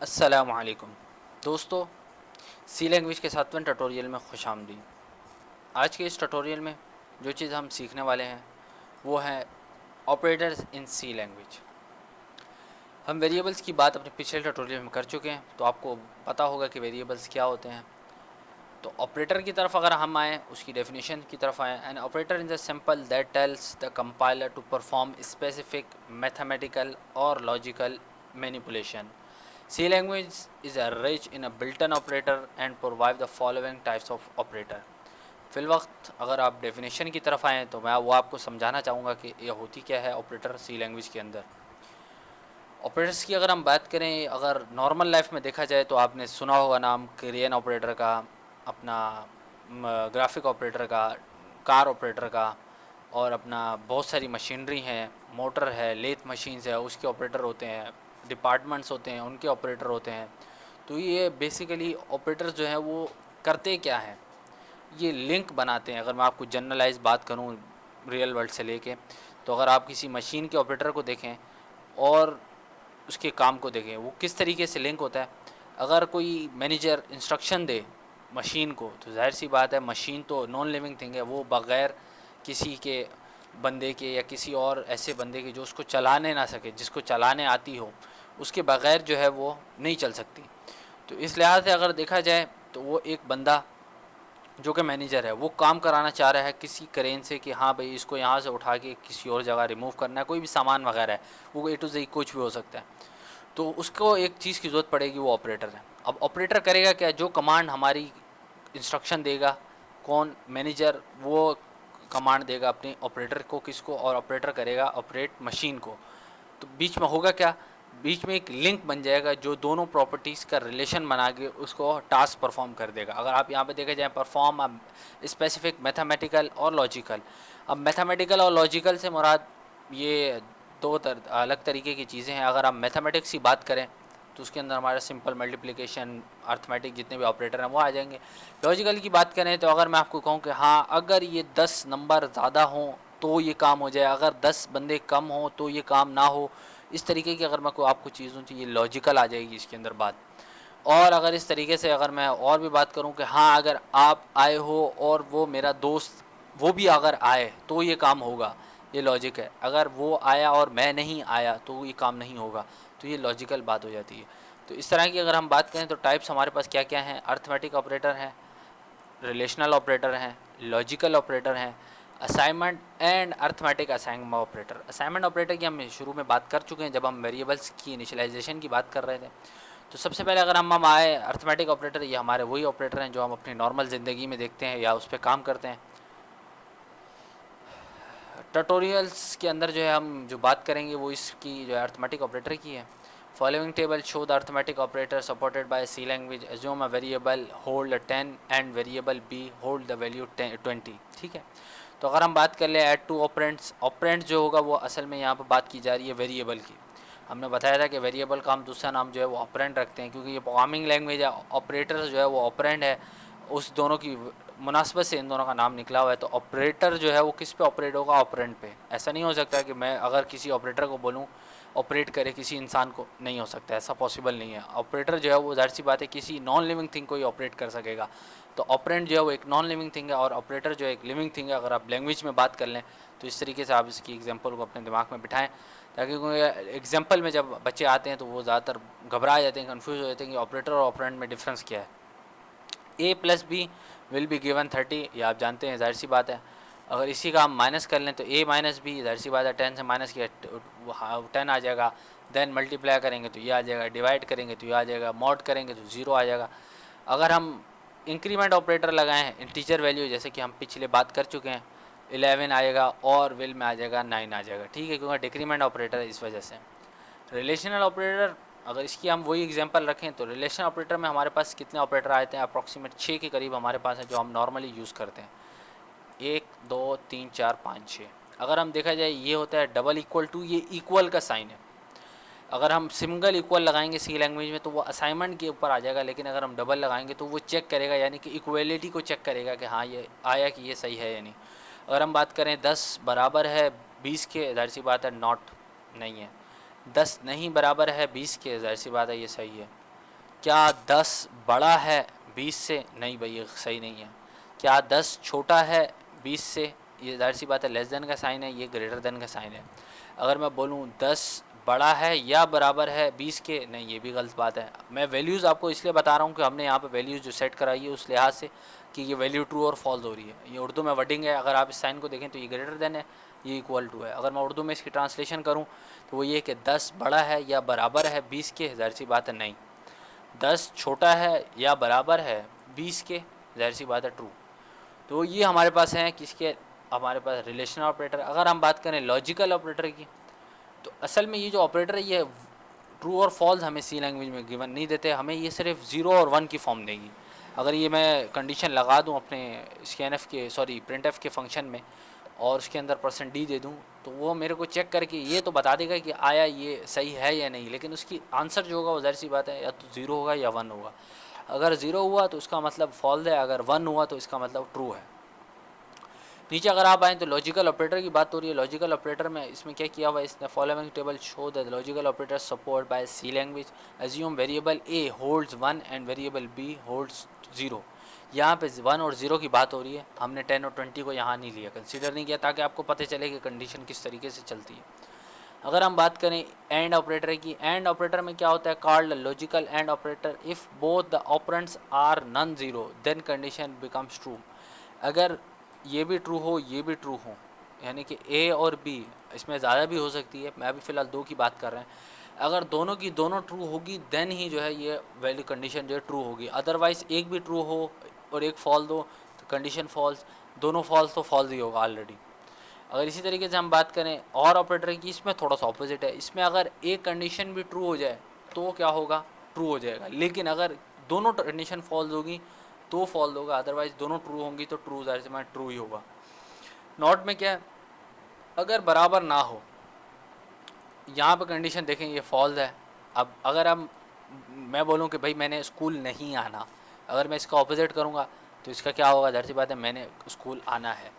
अस्सलामुअलैकुम दोस्तों, सी लैंग्वेज के 7वें ट्यूटोरियल में खुशामदीद। आज के इस ट्यूटोरियल में जो चीज़ हम सीखने वाले हैं वो है ऑपरेटर्स इन सी लैंग्वेज। हम वेरिएबल्स की बात अपने पिछले ट्यूटोरियल में कर चुके हैं, तो आपको पता होगा कि वेरिएबल्स क्या होते हैं। तो ऑपरेटर की तरफ अगर हम आएँ, उसकी डेफिनेशन की तरफ आएँ, an operator in the simple that tells the compiler to perform specific mathematical और logical manipulation. C language is a rich in a built-in operator and provide the following types of operator। फिलवक्त अगर आप definition की तरफ आएँ तो मैं वो आपको समझाना चाहूँगा कि ये होती क्या है ऑपरेटर सी लैंग्वेज के अंदर। ऑपरेटर्स की अगर हम बात करें, अगर नॉर्मल लाइफ में देखा जाए तो आपने सुना होगा नाम क्रेन ऑपरेटर का, अपना ग्राफिक ऑपरेटर का, कार ऑपरेटर का, और अपना बहुत सारी मशीनरी हैं, मोटर है, लेथ मशीन्स है, उसके ऑपरेटर होते हैं, डिपार्टमेंट्स होते हैं, उनके ऑपरेटर होते हैं। तो ये बेसिकली ऑपरेटर्स जो हैं वो करते क्या हैं, ये लिंक बनाते हैं। अगर मैं आपको जनरलाइज बात करूँ रियल वर्ल्ड से लेके, तो अगर आप किसी मशीन के ऑपरेटर को देखें और उसके काम को देखें, वो किस तरीके से लिंक होता है। अगर कोई मैनेजर इंस्ट्रक्शन दे मशीन को, तो जाहिर सी बात है मशीन तो नॉन लिविंग थिंग है, वो बग़ैर किसी के बंदे के या किसी और ऐसे बंदे के जो उसको चलाने ना सके, जिसको चलाने आती हो, उसके बग़ैर जो है वो नहीं चल सकती। तो इस लिहाज से अगर देखा जाए तो वो एक बंदा जो कि मैनेजर है, वो काम कराना चाह रहा है किसी क्रेन से कि हाँ भाई इसको यहाँ से उठा के किसी और जगह रिमूव करना है, कोई भी सामान वगैरह है, वो ए टू जेड कुछ भी हो सकता है। तो उसको एक चीज़ की ज़रूरत पड़ेगी, वो ऑपरेटर है। अब ऑपरेटर करेगा क्या, जो कमांड हमारी इंस्ट्रक्शन देगा कौन, मैनेजर, वो कमांड देगा अपने ऑपरेटर को, किसको, और ऑपरेटर करेगा ऑपरेट मशीन को। तो बीच में होगा क्या, बीच में एक लिंक बन जाएगा जो दोनों प्रॉपर्टीज़ का रिलेशन बना के उसको टास्क परफॉर्म कर देगा। अगर आप यहाँ पे देखा जाए, परफॉर्म स्पेसिफिक मैथमेटिकल और लॉजिकल। अब मैथमेटिकल और लॉजिकल से मुराद ये दो अलग तरीके की चीज़ें हैं। अगर आप मैथमेटिक्स की बात करें तो उसके अंदर हमारा सिंपल मल्टीप्लिकेशन, अर्थमेटिक जितने भी ऑपरेटर हैं वो आ जाएंगे। लॉजिकल की बात करें तो अगर मैं आपको कहूँ कि हाँ अगर ये 10 नंबर ज़्यादा हों तो ये काम हो जाए, अगर 10 बंदे कम हों तो ये काम ना हो, इस तरीके की अगर मैं कोई आपको चीज़ दूँ तो ये लॉजिकल आ जाएगी इसके अंदर बात। और अगर इस तरीके से अगर मैं और भी बात करूं कि हाँ अगर आप आए हो और वो मेरा दोस्त वो भी अगर आए तो ये काम होगा, ये लॉजिक है। अगर वो आया और मैं नहीं आया तो ये काम नहीं होगा, तो ये लॉजिकल बात हो जाती है। तो इस तरह की अगर हम बात करें तो टाइप्स हमारे पास क्या क्या हैं, अर्थमेटिक ऑपरेटर हैं, रिलेशनल ऑपरेटर हैं, लॉजिकल ऑपरेटर हैं, assignment and arithmetic assignment operator. Assignment operator की हम शुरू में बात कर चुके हैं जब हम वेरिएबल्स की इनिशियलाइजेशन की बात कर रहे थे। तो सबसे पहले अगर हम आए अर्थमेटिक ऑपरेटर, ये हमारे वही ऑपरेटर हैं जो हम अपनी नॉर्मल ज़िंदगी में देखते हैं या उस पर काम करते हैं। ट्यूटोरियल्स के अंदर जो है हम जो बात करेंगे वो इसकी जो है अर्थमेटिक ऑपरेटर की है। Following table show the arithmetic operator supported by C language. Assume a variable hold 10 and variable B hold the value 20। ठीक है, तो अगर हम बात कर ले ऐड टू ऑपरेंट्स, ऑपरेंट जो होगा वो असल में यहाँ पर बात की जा रही है वेरिएबल की। हमने बताया था कि वेरिएबल का हम दूसरा नाम जो है वो ऑपरेंट रखते हैं, क्योंकि ये प्रोग्रामिंग लैंग्वेज है, ऑपरेटर जो है वो ऑपरेंट है, उस दोनों की मुनासबत से इन दोनों का नाम निकला हुआ है। तो ऑपरेटर जो है वो किस पे ऑपरेट होगा, ऑपरेंट पे। ऐसा नहीं हो सकता कि मैं अगर किसी ऑपरेटर को बोलूँ ऑपरेट करे किसी इंसान को, नहीं हो सकता, ऐसा पॉसिबल नहीं है। ऑपरेटर जो है वो जाहिर सी बात है किसी नॉन लिविंग थिंग को ही ऑपरेट कर सकेगा। तो ऑपरेंट जो है वो एक नॉन लिविंग थिंग है और ऑपरेटर जो है एक लिविंग थिंग है। अगर आप लैंग्वेज में बात कर लें तो इस तरीके से आप इसकी एग्जाम्पल को अपने दिमाग में बिठाएँ, ताकि एग्जाम्पल में जब बच्चे आते हैं तो वो ज़्यादातर घबरा जाते हैं, कन्फ्यूज हो जाते हैं कि ऑपरेटर और ऑपरेंट में डिफरेंस क्या है। A plus B will be given 30, ये आप जानते हैं, जाहिर सी बात है। अगर इसी का हम माइनस कर लें तो ए माइनस बी, जाहिर सी बात है 10 से माइनस किया 10 आ जाएगा। देन मल्टीप्लाई करेंगे तो ये आ जाएगा, डिवाइड करेंगे तो ये आ जाएगा, मॉड करेंगे तो 0 आ जाएगा। अगर हम इंक्रीमेंट ऑपरेटर लगाएं हैं इंटीजर वैल्यू, जैसे कि हम पिछले बात कर चुके हैं, 11 आएगा और विल में आ जाएगा 9 आ जाएगा। ठीक है, क्योंकि डिक्रीमेंट ऑपरेटर है इस वजह से। रिलेशनल ऑपरेटर, अगर इसकी हम वही एग्जांपल रखें तो रिलेशन ऑपरेटर में हमारे पास कितने ऑपरेटर आते हैं, अप्रॉक्सीमेट 6 के करीब हमारे पास हैं जो हम नॉर्मली यूज़ करते हैं। 1 2 3 4 5 6। अगर हम देखा जाए ये होता है डबल इक्वल टू, ये इक्वल का साइन है। अगर हम सिंगल इक्वल लगाएंगे सी लैंग्वेज में तो वो असाइनमेंट के ऊपर आ जाएगा, लेकिन अगर हम डबल लगाएंगे तो वो चेक करेगा, यानी कि इक्वलिटी को चेक करेगा कि हाँ ये आया कि ये सही है या नहीं। अगर हम बात करें 10 बराबर है 20 के, जाहिर सी बात है नॉट, नहीं है। 10 नहीं बराबर है 20 के, जाहिर सी बात है ये सही है। क्या 10 बड़ा है 20 से? नहीं भाई, ये सही नहीं है। क्या 10 छोटा है 20 से? ये जाहिर सी बात है लेस देन का साइन है, ये ग्रेटर देन का साइन है। अगर मैं बोलूँ 10 बड़ा है या बराबर है 20 के, नहीं ये भी गलत बात है। मैं वैल्यूज़ आपको इसलिए बता रहा हूँ कि हमने यहाँ पे वैल्यूज़ जो सेट कराई है उस लिहाज से कि ये वैल्यू ट्रू और फॉल्स हो रही है। ये उर्दू में वर्डिंग है, अगर आप इस साइन को देखें तो ये ग्रेटर देन है, ये इक्वल टू है। अगर मैं उर्दू में इसकी ट्रांसलेशन करूँ तो वो ये कि 10 बड़ा है या बराबर है 20 के, जाहिर सी बात है नहीं। 10 छोटा है या बराबर है 20 के, जाहिर सी बात है ट्रू। तो ये हमारे पास हैं किसके, हमारे पास रिलेशनल ऑपरेटर। अगर हम बात करें लॉजिकल ऑपरेटर की, तो असल में ये जो ऑपरेटर है ये ट्रू और फॉल्स हमें सी लैंग्वेज में गिवन नहीं देते, हमें ये सिर्फ 0 और 1 की फॉर्म देगी। अगर ये मैं कंडीशन लगा दूं अपने स्कैनएफ के प्रिंटएफ के फंक्शन में और उसके अंदर %d दे दूं, तो वो मेरे को चेक करके ये तो बता देगा कि आया ये सही है या नहीं, लेकिन उसकी आंसर जो होगा वो जाहिर सी बात है या तो 0 होगा या 1 होगा। अगर 0 हुआ तो उसका मतलब फॉल्स है, अगर 1 हुआ तो इसका मतलब ट्रू है। नीचे अगर आप आएँ तो लॉजिकल ऑपरेटर की बात हो रही है। लॉजिकल ऑपरेटर में इसमें क्या किया हुआ है, इसने following table show that logical operator support by C language assume variable A holds 1 and variable B holds 0। यहाँ पे 1 और 0 की बात हो रही है, हमने 10 और 20 को यहाँ नहीं लिया, कंसीडर नहीं किया, ताकि आपको पता चले कि कंडीशन किस तरीके से चलती है। अगर हम बात करें एंड ऑपरेटर की, एंड ऑपरेटर में क्या होता है, called logical and operator if both the operands are non zero then condition becomes true. अगर ये भी ट्रू हो ये भी ट्रू हो, यानी कि ए और बी, इसमें ज़्यादा भी हो सकती है, मैं अभी फ़िलहाल 2 की बात कर रहे हैं, अगर दोनों की दोनों ट्रू होगी देन ही जो है ये वैल्यू कंडीशन जो है ट्रू होगी। अदरवाइज़ एक भी ट्रू हो और एक फॉल्स हो तो कंडीशन फॉल्स, दोनों फॉल्स तो फॉल्स ही होगा ऑलरेडी। अगर इसी तरीके से हम बात करें और ऑपरेटर की, इसमें थोड़ा सा ऑपोजिट है। इसमें अगर एक कंडीशन भी ट्रू हो जाए तो क्या होगा, ट्रू हो जाएगा, लेकिन अगर दोनों कंडीशन फॉल्स होगी तो फॉल्स होगा, अदरवाइज दोनों ट्रू होंगी तो ट्रू, जाहिर से मैं ट्रू ही होगा। नॉट में क्या है, अगर बराबर ना हो, यहाँ पर कंडीशन देखें ये फॉल्स है। अब अगर हम मैं बोलूँ कि भाई मैंने स्कूल नहीं आना, अगर मैं इसका ऑपोजिट करूँगा तो इसका क्या होगा, जाहिर सी बात है मैंने स्कूल आना है।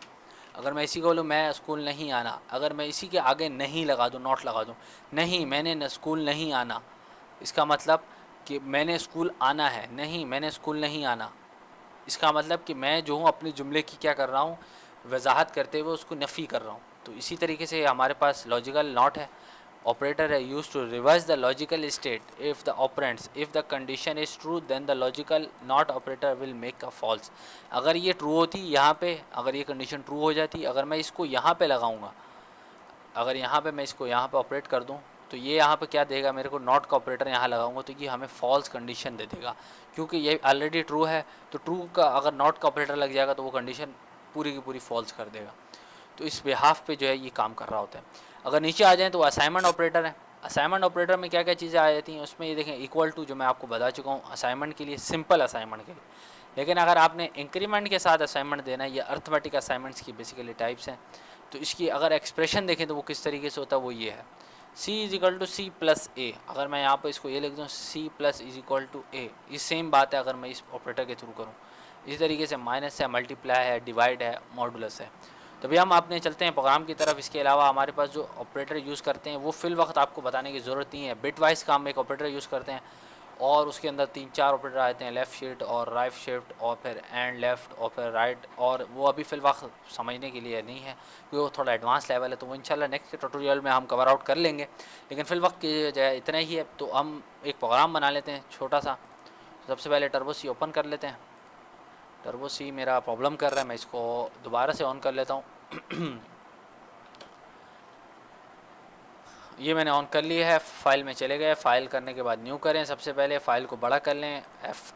अगर मैं इसी को बोलूँ मैं स्कूल नहीं आना, अगर मैं इसी के आगे नहीं लगा दूँ, नॉट लगा दूँ, नहीं मैंने स्कूल नहीं आना, इसका मतलब कि मैंने स्कूल आना है, नहीं मैंने स्कूल नहीं आना, इसका मतलब कि मैं जो हूँ अपने जुमले की क्या कर रहा हूँ, वजाहत करते हुए उसको नफ़ी कर रहा हूँ। तो इसी तरीके से हमारे पास लॉजिकल नॉट है, operator are used to reverse the logical state if the operands, if the condition is true then the logical not operator will make a false। अगर ये ट्रू होती यहाँ पे, अगर ये कंडीशन ट्रू हो जाती, अगर मैं इसको यहाँ पे लगाऊंगा, अगर यहाँ पे मैं इसको यहाँ पे ऑपरेट कर दूँ तो ये यहाँ पे क्या देगा मेरे को, नॉट का ऑपरेटर यहाँ लगाऊंगा तो ये हमें फॉल्स कंडीशन दे देगा, क्योंकि ये ऑलरेडी ट्रू है। तो ट्रू का अगर नॉट का ऑपरेटर लग जाएगा तो वो कंडीशन पूरी की पूरी फॉल्स कर देगा। तो इस बिहाफ पे जो है ये काम कर रहा होता है। अगर नीचे आ जाएँ तो असाइनमेंट ऑपरेटर है। असाइनमेंट ऑपरेटर में क्या क्या चीज़ें आ जाती हैं, उसमें ये देखें इक्वल टू, जो मैं आपको बता चुका हूँ असाइनमेंट के लिए, सिंपल असाइनमेंट के लिए। लेकिन अगर आपने इंक्रीमेंट के साथ असाइनमेंट देना है, ये अर्थमेटिक असाइनमेंट्स की बेसिकली टाइप्स हैं, तो इसकी अगर एक्सप्रेशन देखें तो वो किस तरीके से होता है, वो ये है C is equal to C plus A. अगर मैं यहाँ पर इसको ये लिख दूँ C plus is equal to A, ये सेम बात है अगर मैं इस ऑपरेटर के थ्रू करूँ। इसी तरीके से माइनस है, मल्टीप्लाई है, डिवाइड है, मॉडुलस है। तभी हम अपने चलते हैं प्रोग्राम की तरफ। इसके अलावा हमारे पास जो ऑपरेटर यूज़ करते हैं वो फिल वक्त आपको बताने की ज़रूरत नहीं है, बिट वाइज का हम एक ऑपरेटर यूज़ करते हैं और उसके अंदर 3-4 ऑपरेटर आते हैं, लेफ़्ट शिफ्ट और राइट शिफ्ट और फिर एंड लेफ़्ट और फिर राइट, और वो अभी फिल वक्त समझने के लिए नहीं है क्योंकि वो थोड़ा एडवांस लेवल है, तो वो इंशाल्लाह नेक्स्ट ट्यूटोरियल में हम कवर आउट कर लेंगे। लेकिन फिल वक्त की जो है इतना ही है, तो हम एक प्रोग्राम बना लेते हैं छोटा सा। सबसे पहले टर्बो सी ओपन कर लेते हैं। टर्बो सी मेरा प्रॉब्लम कर रहा है, मैं इसको दोबारा से ऑन कर लेता हूँ। ये मैंने ऑन कर लिया है, फाइल में चले गए। फाइल करने के बाद न्यू करें, सबसे पहले फ़ाइल को बड़ा कर लें,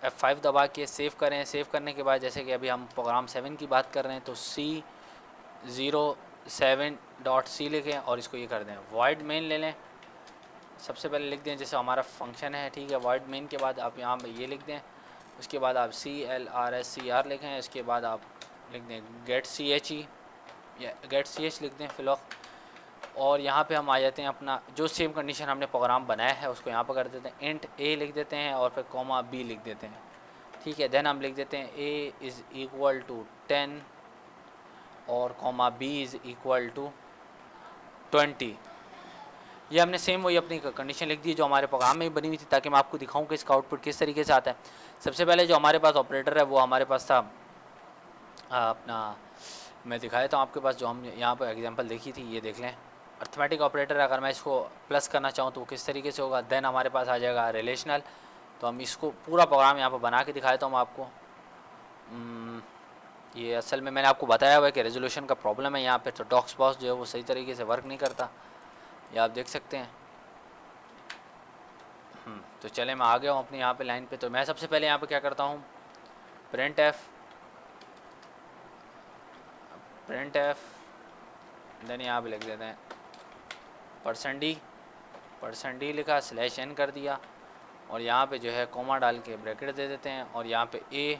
F5 दबा के सेव करें। सेव करने के बाद जैसे कि अभी हम प्रोग्राम 7 की बात कर रहे हैं तो C07.C लिखें और इसको ये कर दें, वॉइड मेन ले लें। सबसे पहले लिख दें जैसे हमारा फंक्शन है, ठीक है। वॉइड मेन के बाद आप यहाँ पर ये लिख दें, उसके बाद आप CLRSCR लिखें, इसके बाद आप लिख दें गेट CHE या गेट CH लिख दें फिलहाल। और यहाँ पे हम आ जाते हैं अपना जो सेम कंडीशन हमने प्रोग्राम बनाया है उसको यहाँ पर कर देते हैं, इंट a लिख देते हैं और फिर कॉमा b लिख देते हैं, ठीक है। देन हम लिख देते हैं a इज़ इक्वल टू 10 और comma b is equal to 20। ये हमने सेम वही अपनी कंडीशन लिख दी जो हमारे प्रोग्राम में बनी हुई थी, ताकि मैं आपको दिखाऊं कि इसका आउटपुट किस तरीके से आता है। सबसे पहले जो हमारे पास ऑपरेटर है वो हमारे पास था अपना, मैं दिखा देता हूँ आपके पास, जो हम यहाँ पर एग्जांपल देखी थी, ये देख लें। अर्थमेटिक ऑपरेटर, अगर मैं इसको प्लस करना चाहूँ तो वो किस तरीके से होगा। देन हमारे पास आ जाएगा रिलेशनल। तो हम इसको पूरा प्रोग्राम यहाँ पर बना के दिखा देता हूँ आपको। ये असल में मैंने आपको बताया हुआ है कि रेजोल्यूशन का प्रॉब्लम है यहाँ पे, तो डॉक्स बॉक्स जो है वो सही तरीके से वर्क नहीं करता, ये आप देख सकते हैं। तो चले मैं आ गया हूँ अपनी यहाँ पे लाइन पे। तो मैं सबसे पहले यहाँ पे क्या करता हूँ, प्रिंट एफ देन यहाँ पे लिख देते हैं %d लिखा, /n कर दिया, और यहाँ पे जो है कॉमा डाल के ब्रैकेट दे देते हैं, और यहाँ पे a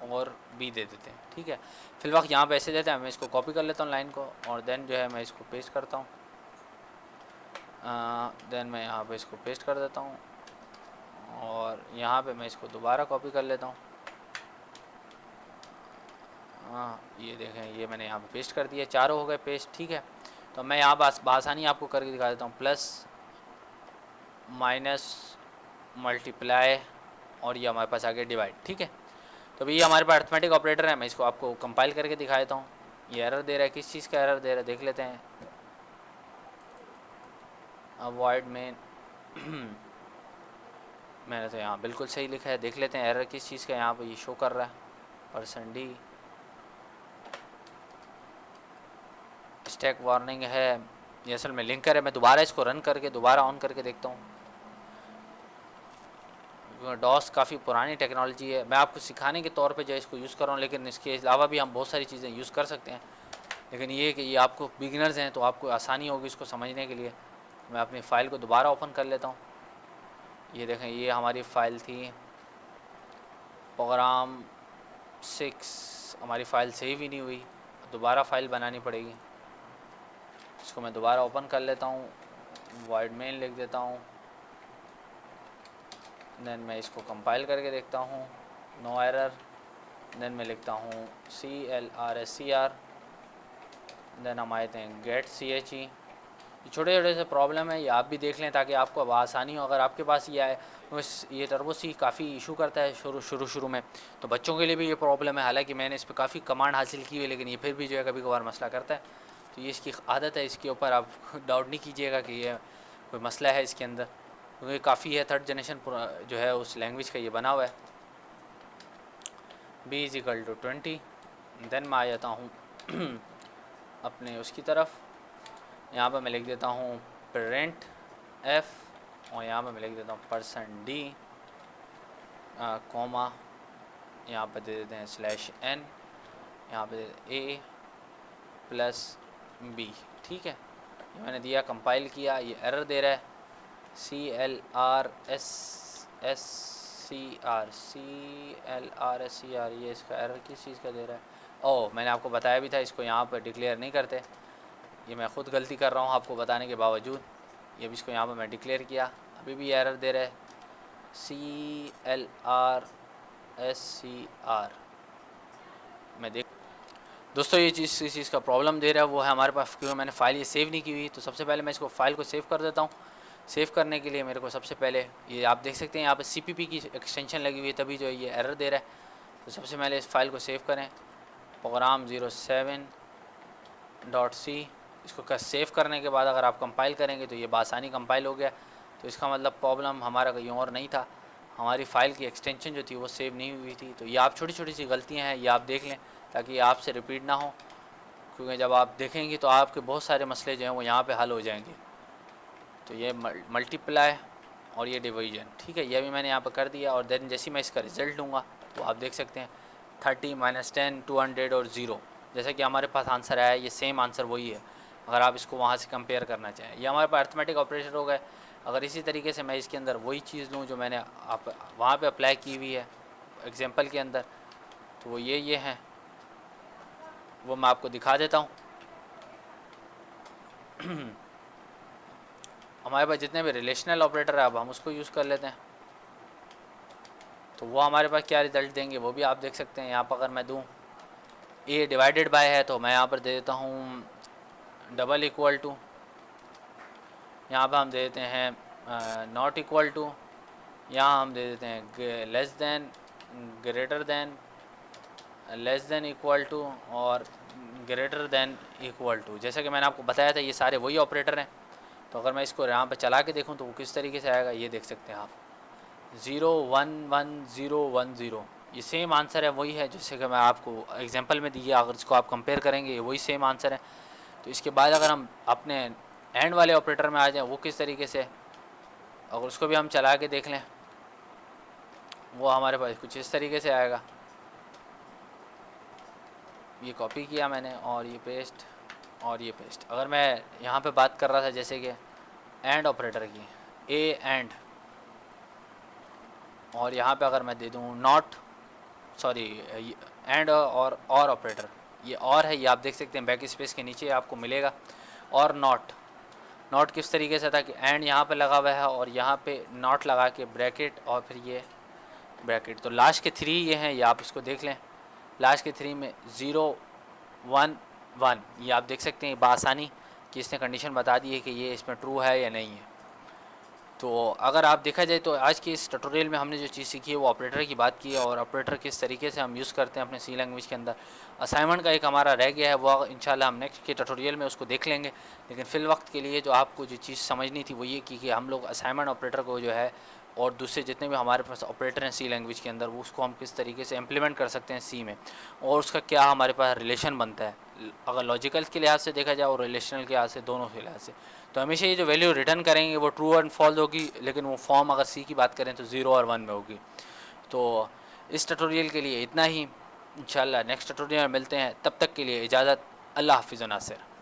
और b दे देते हैं। ठीक है, फिल वक्त यहाँ पे ऐसे देते हैं। मैं इसको कॉपी कर लेता हूँ लाइन को, और देन जो है मैं इसको पेस्ट करता हूँ। देन मैं यहाँ पे इसको पेस्ट कर देता हूँ, और यहाँ पे मैं इसको दोबारा कॉपी कर लेता हूँ। ये देखें, ये मैंने यहाँ पे पेस्ट कर दिया, चारों हो गए पेस्ट। ठीक है, तो मैं यहाँ आसानी आपको करके दिखा देता हूँ, प्लस माइनस मल्टीप्लाई, और ये हमारे पास आ गया डिवाइड। ठीक है, तो ये हमारे पास अर्थमेटिक ऑपरेटर है। मैं इसको आपको कंपाइल करके दिखा देता हूँ। ये एरर दे रहा है, किस चीज़ का एरर दे रहा है देख लेते हैं। अवॉइड मेन मैंने तो यहाँ बिल्कुल सही लिखा है, देख लेते हैं एरर किस चीज़ का यहाँ पर ये शो कर रहा है। %d स्टैक वार्निंग है, ये असल में लिंकर है। मैं दोबारा इसको रन करके दोबारा ऑन करके देखता हूँ। डॉस काफ़ी पुरानी टेक्नोलॉजी है, मैं आपको सिखाने के तौर पे जो है इसको यूज़ कर रहा हूँ, लेकिन इसके अलावा भी हम बहुत सारी चीज़ें यूज़ कर सकते हैं। लेकिन ये कि ये आपको बिगिनर्स हैं तो आपको आसानी होगी इसको समझने के लिए। मैं अपनी फ़ाइल को दोबारा ओपन कर लेता हूँ। ये देखें, ये हमारी फ़ाइल थी प्रोग्राम 6, हमारी फ़ाइल सेव ही नहीं हुई, दोबारा फ़ाइल बनानी पड़ेगी। इसको मैं दोबारा ओपन कर लेता हूँ, वॉइड मेन लिख देता हूँ, देन मैं इसको कंपाइल करके देखता हूँ, नो एरर। देन मैं लिखता हूँ CLRSCR, देन हम आते हैं गेट CHE। ये छोटे छोटे से प्रॉब्लम है, ये आप भी देख लें ताकि आपको अब आसानी हो। अगर आपके पास ये आए तो ये टर्बो सी काफ़ी इशू करता है शुरू में, तो बच्चों के लिए भी ये प्रॉब्लम है। हालांकि मैंने इस पर काफ़ी कमांड हासिल की हुई है, लेकिन ये फिर भी जो है कभी कभार मसला करता है। तो ये इसकी आदत है, इसके ऊपर आप डाउट नहीं कीजिएगा कि ये कोई मसला है इसके अंदर, क्योंकि काफ़ी है, 3rd जनरेशन जो है उस लैंग्वेज का ये बना हुआ है। b = 20। देन मैं आ जाता हूँ अपने उसकी तरफ। यहाँ पर मैं लिख देता हूँ प्रिंट f, और यहाँ पर मैं लिख देता हूँ %d कॉमा, यहाँ पर दे देते हैं /n, यहाँ पे a + b। ठीक है, ये मैंने दिया, कंपाइल किया, ये एरर दे रहा है CLRSCR, ये इसका एरर किस चीज़ का दे रहा है। ओह, मैंने आपको बताया भी था इसको यहाँ पर डिक्लेयर नहीं करते, ये मैं ख़ुद गलती कर रहा हूँ आपको बताने के बावजूद। ये भी इसको यहाँ पर मैं डिक्लेयर किया, अभी भी एरर दे रहा है CLRSCR। मैं देख दोस्तों, ये इस चीज़ का प्रॉब्लम दे रहा है वो है हमारे पास, क्योंकि मैंने फ़ाइल ये सेव नहीं की हुई। तो सबसे पहले मैं इसको फ़ाइल को सेव कर देता हूँ। सेव करने के लिए मेरे को सबसे पहले ये आप देख सकते हैं यहाँ पे CPP की एक्सटेंशन लगी हुई है, तभी जो है ये एरर दे रहा है। तो सबसे पहले इस फाइल को सेव करें, प्रोग्राम 07.c। इसको सेव करने के बाद अगर आप कंपाइल करेंगे तो ये बासानी कंपाइल हो गया। तो इसका मतलब प्रॉब्लम हमारा कहीं और नहीं था, हमारी फ़ाइल की एक्सटेंशन जो थी वो सेव नहीं हुई थी। तो ये आप छोटी छोटी सी गलतियाँ हैं, ये आप देख लें ताकि आपसे रिपीट ना हो, क्योंकि जब आप देखेंगे तो आपके बहुत सारे मसले जो हैं वो यहाँ पे हल हो जाएंगे। तो ये मल्टीप्लाई और ये डिवीजन, ठीक है, ये भी मैंने यहाँ पर कर दिया। और देन जैसे मैं इसका रिज़ल्ट लूँगा तो आप देख सकते हैं 30 - 10 200 और 0, जैसे कि हमारे पास आंसर आया है, ये सेम आंसर वही है अगर आप इसको वहाँ से कंपेयर करना चाहें। ये हमारे पास अर्थमेटिक ऑपरेटर हो गए। अगर इसी तरीके से मैं इसके अंदर वही चीज़ लूँ जो मैंने आप वहाँ पे अप्लाई की हुई है एग्जांपल के अंदर, तो वो ये हैं, वो मैं आपको दिखा देता हूँ। हमारे पास जितने भी रिलेशनल ऑपरेटर है अब हम उसको यूज़ कर लेते हैं, तो वो हमारे पास क्या रिज़ल्ट देंगे वो भी आप देख सकते हैं। यहाँ पर अगर मैं दूँ a डिवाइडेड बाय है तो मैं यहाँ पर दे देता हूँ =, यहाँ पर हम दे देते हैं नॉट इक्वल टू, यहाँ हम दे देते हैं less than, greater than, less than equal to और ग्रेटर दैन इक्वल टू। जैसे कि मैंने आपको बताया था ये सारे वही ऑपरेटर हैं। तो अगर मैं इसको यहाँ पर चला के देखूँ तो वो किस तरीके से आएगा, ये देख सकते हैं आप, 0 1 1 0 1 0, ये सेम आंसर है, वही है जैसे कि मैं आपको एग्जांपल में दिया। अगर इसको आप कंपेयर करेंगे वही सेम आंसर है। तो इसके बाद अगर हम अपने एंड वाले ऑपरेटर में आ जाएं, वो किस तरीके से, अगर उसको भी हम चला के देख लें, वो हमारे पास कुछ इस तरीके से आएगा। ये कॉपी किया मैंने और ये पेस्ट और ये पेस्ट। अगर मैं यहाँ पे बात कर रहा था जैसे कि एंड ऑपरेटर की, ए एंड, और यहाँ पे अगर मैं दे दूँ नॉट, सॉरी एंड और ऑपरेटर, ये और है, ये आप देख सकते हैं बैक स्पेस के नीचे आपको मिलेगा। और नॉट, नॉट किस तरीके से था कि एंड यहाँ पे लगा हुआ है और यहाँ पे नॉट लगा के ब्रैकेट और फिर ये ब्रैकेट। तो लास्ट के 3 ये हैं, ये आप इसको देख लें। लास्ट के 3 में 0 1 1, ये आप देख सकते हैं बआसानी कि इसने कंडीशन बता दी है कि ये इसमें ट्रू है या नहीं है। तो अगर आप देखा जाए तो आज की इस ट्यूटोरियल में हमने जो चीज़ सीखी है वो ऑपरेटर की बात की है, और ऑपरेटर किस तरीके से हम यूज़ करते हैं अपने सी लैंग्वेज के अंदर। असाइनमेंट का एक हमारा रह गया है, वो इंशाल्लाह हम नेक्स्ट के ट्यूटोरियल में उसको देख लेंगे। लेकिन फ़िल वक्त के लिए जो आपको जो चीज़ समझनी थी वो ये कि हम लोग असाइनमेंट ऑपरेटर को जो है और दूसरे जितने भी हमारे पास ऑपरेटर हैं सी लैंग्वेज के अंदर, वो उसको हम किस तरीके से इम्प्लीमेंट कर सकते हैं सी में, और उसका क्या हमारे पास रिलेशन बनता है, अगर लॉजिकल के लिहाज से देखा जाए और रिलेशनल के लिहाज से, दोनों के लिहाज से। तो हमेशा ये जो वैल्यू रिटर्न करेंगे वो ट्रू एंड फॉल्स होगी, लेकिन वो फॉर्म अगर सी की बात करें तो 0 और 1 में होगी। तो इस ट्यूटोरियल के लिए इतना ही, इंशाल्लाह नेक्स्ट ट्यूटोरियल में मिलते हैं। तब तक के लिए इजाज़त, अल्लाह हाफिज़ नासिर।